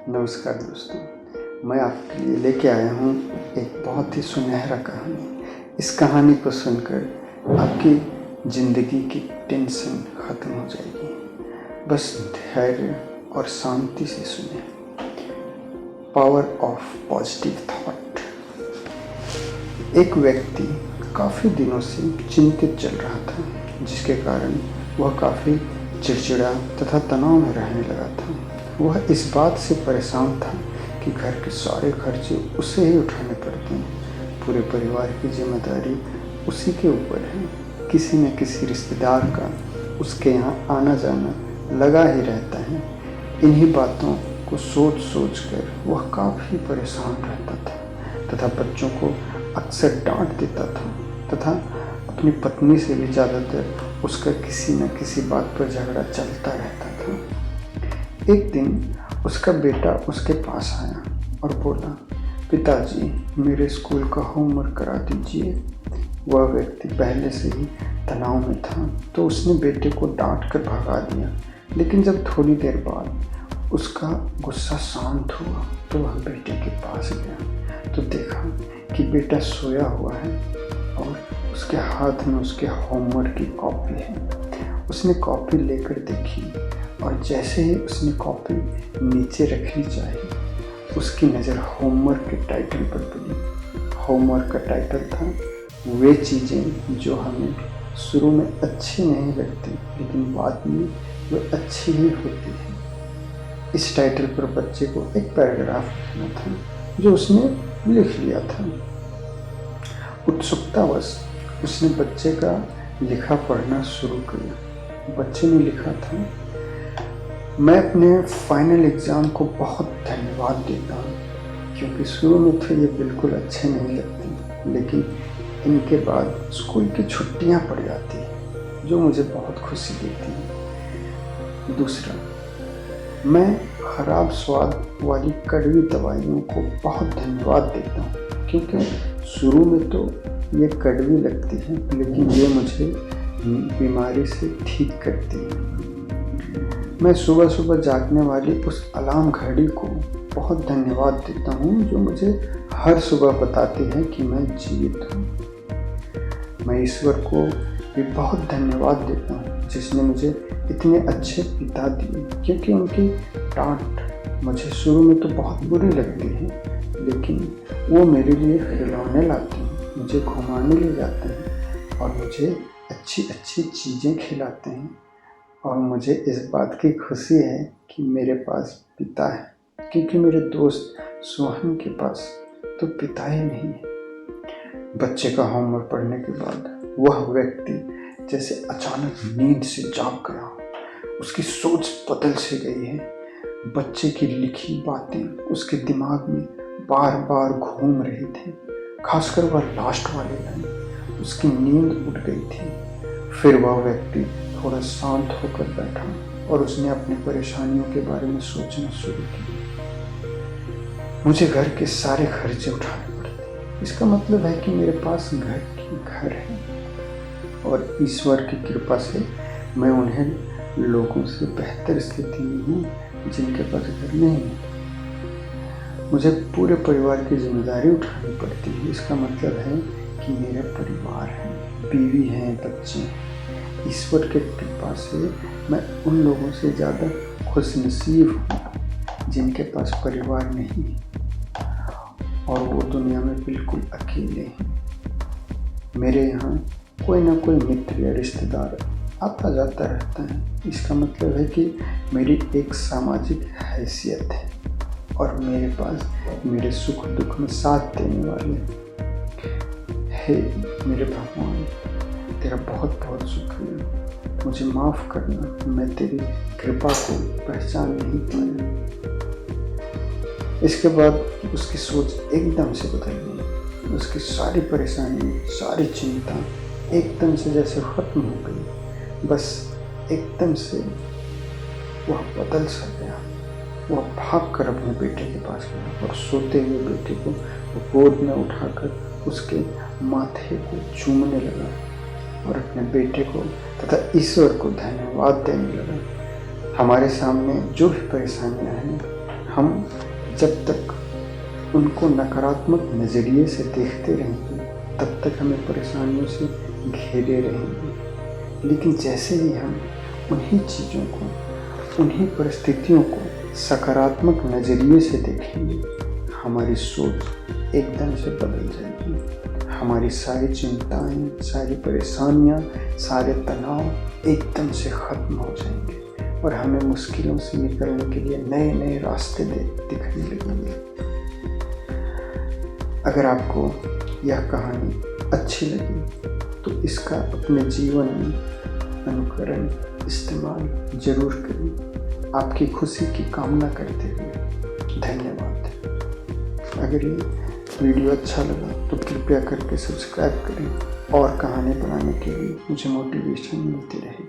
नमस्कार दोस्तों, मैं आपके लिए लेके आया हूँ एक बहुत ही सुनहरा कहानी। इस कहानी को सुनकर आपकी ज़िंदगी की टेंशन ख़त्म हो जाएगी। बस धैर्य और शांति से सुने। Power of positive thought. एक व्यक्ति काफ़ी दिनों से चिंतित चल रहा था, जिसके कारण वह काफ़ी चिड़चिड़ा तथा तनाव में रहने लगा था। वह इस बात से परेशान था कि घर के सारे खर्चे उसे ही उठाने पड़ते हैं। पूरे परिवार की जिम्मेदारी उसी के ऊपर है। किसी न किसी रिश्तेदार का उसके यहाँ आना जाना लगा ही रहता है। इन्हीं बातों को सोच सोच कर वह काफ़ी परेशान रहता था तथा बच्चों को अक्सर डांट देता था तथा अपनी पत्नी से भी ज़्यादातर उसका किसी न किसी बात पर झगड़ा चलता रहता था। एक दिन उसका बेटा उसके पास आया और बोला, पिताजी मेरे स्कूल का होमवर्क करा दीजिए। वह व्यक्ति पहले से ही तनाव में था तो उसने बेटे को डांट कर भगा दिया। लेकिन जब थोड़ी देर बाद उसका गुस्सा शांत हुआ तो वह बेटे के पास गया तो देखा कि बेटा सोया हुआ है और उसके हाथ में उसके होमवर्क की कॉपी है। उसने कॉपी लेकर देखी और जैसे ही उसने कॉपी नीचे रखनी चाहिए, उसकी नज़र होमवर्क के टाइटल पर पड़ी। होमवर्क का टाइटल था वे चीज़ें जो हमें शुरू में अच्छी नहीं लगती लेकिन बाद में वो अच्छी ही होती हैं। इस टाइटल पर बच्चे को एक पैराग्राफ लिखना था जो उसने लिख लिया था। उत्सुकतावश उसने बच्चे का लिखा पढ़ना शुरू किया। बच्चे ने लिखा था, मैं अपने फाइनल एग्ज़ाम को बहुत धन्यवाद देता हूँ क्योंकि शुरू में तो ये बिल्कुल अच्छे नहीं लगते, लेकिन इनके बाद स्कूल की छुट्टियाँ पड़ जाती हैं जो मुझे बहुत खुशी देती हैं। दूसरा, मैं ख़राब स्वाद वाली कड़वी दवाइयों को बहुत धन्यवाद देता हूँ क्योंकि शुरू में तो ये कड़वी लगती है लेकिन ये मुझे बीमारी से ठीक करती है। मैं सुबह सुबह जागने वाली उस अलार्म घड़ी को बहुत धन्यवाद देता हूँ जो मुझे हर सुबह बताती है कि मैं जीवित हूँ। मैं ईश्वर को भी बहुत धन्यवाद देता हूँ जिसने मुझे इतने अच्छे पिता दिए क्योंकि उनकी डांट मुझे शुरू में तो बहुत बुरी लगती है लेकिन वो मेरे लिए खिलौने लाते हैं, मुझे घुमाने ले जाते हैं और मुझे अच्छी अच्छी चीज़ें खिलाते हैं। और मुझे इस बात की खुशी है कि मेरे पास पिता है क्योंकि मेरे दोस्त सोहन के पास तो पिता ही नहीं है। बच्चे का होमवर्क पढ़ने के बाद वह व्यक्ति जैसे अचानक नींद से जाग गया। उसकी सोच बदल से गई है। बच्चे की लिखी बातें उसके दिमाग में बार बार घूम रही थी। खासकर वह लास्ट वाली लाइन, उसकी नींद उड़ गई थी। फिर वह व्यक्ति थोड़ा शांत होकर बैठा और उसने अपनी परेशानियों के बारे में सोचना शुरू किया। मुझे घर के सारे खर्चे उठाने पड़ते, इसका मतलब है कि मेरे पास घर है और ईश्वर की कृपा से मैं उन्हें लोगों से बेहतर स्थिति में हूँ जिनके पास घर नहीं है। मुझे पूरे परिवार की जिम्मेदारी उठानी पड़ती है, इसका मतलब है कि मेरा परिवार है, बीवी है, बच्चे हैं। ईश्वर के कृपा से मैं उन लोगों से ज़्यादा खुशनसीब हूँ जिनके पास परिवार नहीं और वो दुनिया में बिल्कुल अकेले हैं। मेरे यहाँ कोई ना कोई मित्र या रिश्तेदार आता जाता रहता है, इसका मतलब है कि मेरी एक सामाजिक हैसियत है और मेरे पास मेरे सुख दुख में साथ देने वाले। हे मेरे भगवान, तेरा बहुत बहुत शुक्रिया। मुझे माफ़ करना, मैं तेरी कृपा को पहचान नहीं पाया। इसके बाद उसकी सोच एकदम से बदल गई। उसकी सारी परेशानी, सारी चिंता एकदम से जैसे ख़त्म हो गई। बस एकदम से वह बदल सा गया। वह भाग कर अपने बेटे के पास गया और सोते हुए बेटे को गोद में उठाकर उसके माथे को चूमने लगा और अपने बेटे को तथा ईश्वर को धन्यवाद देने लगा। हमारे सामने जो भी परेशानियां हैं हम जब तक उनको नकारात्मक नज़रिए से देखते रहेंगे तब तक हमें परेशानियों से घेरे रहेंगे। लेकिन जैसे ही हम उन्हीं चीज़ों को, उन्हीं परिस्थितियों को सकारात्मक नज़रिए से देखेंगे, हमारी सोच एकदम से बदल जाएगी। हमारी सारी चिंताएं, सारी परेशानियां, सारे तनाव एकदम से ख़त्म हो जाएंगे और हमें मुश्किलों से निकलने के लिए नए नए रास्ते दिखने लगेंगे। अगर आपको यह कहानी अच्छी लगी तो इसका अपने जीवन में अनुकरण, इस्तेमाल ज़रूर करें। आपकी खुशी की कामना करते हुए धन्यवाद। अगर ये वीडियो अच्छा लगा तो कृपया करके सब्सक्राइब करें और कहानी बनाने के लिए मुझे मोटिवेशन मिलती रहेगी।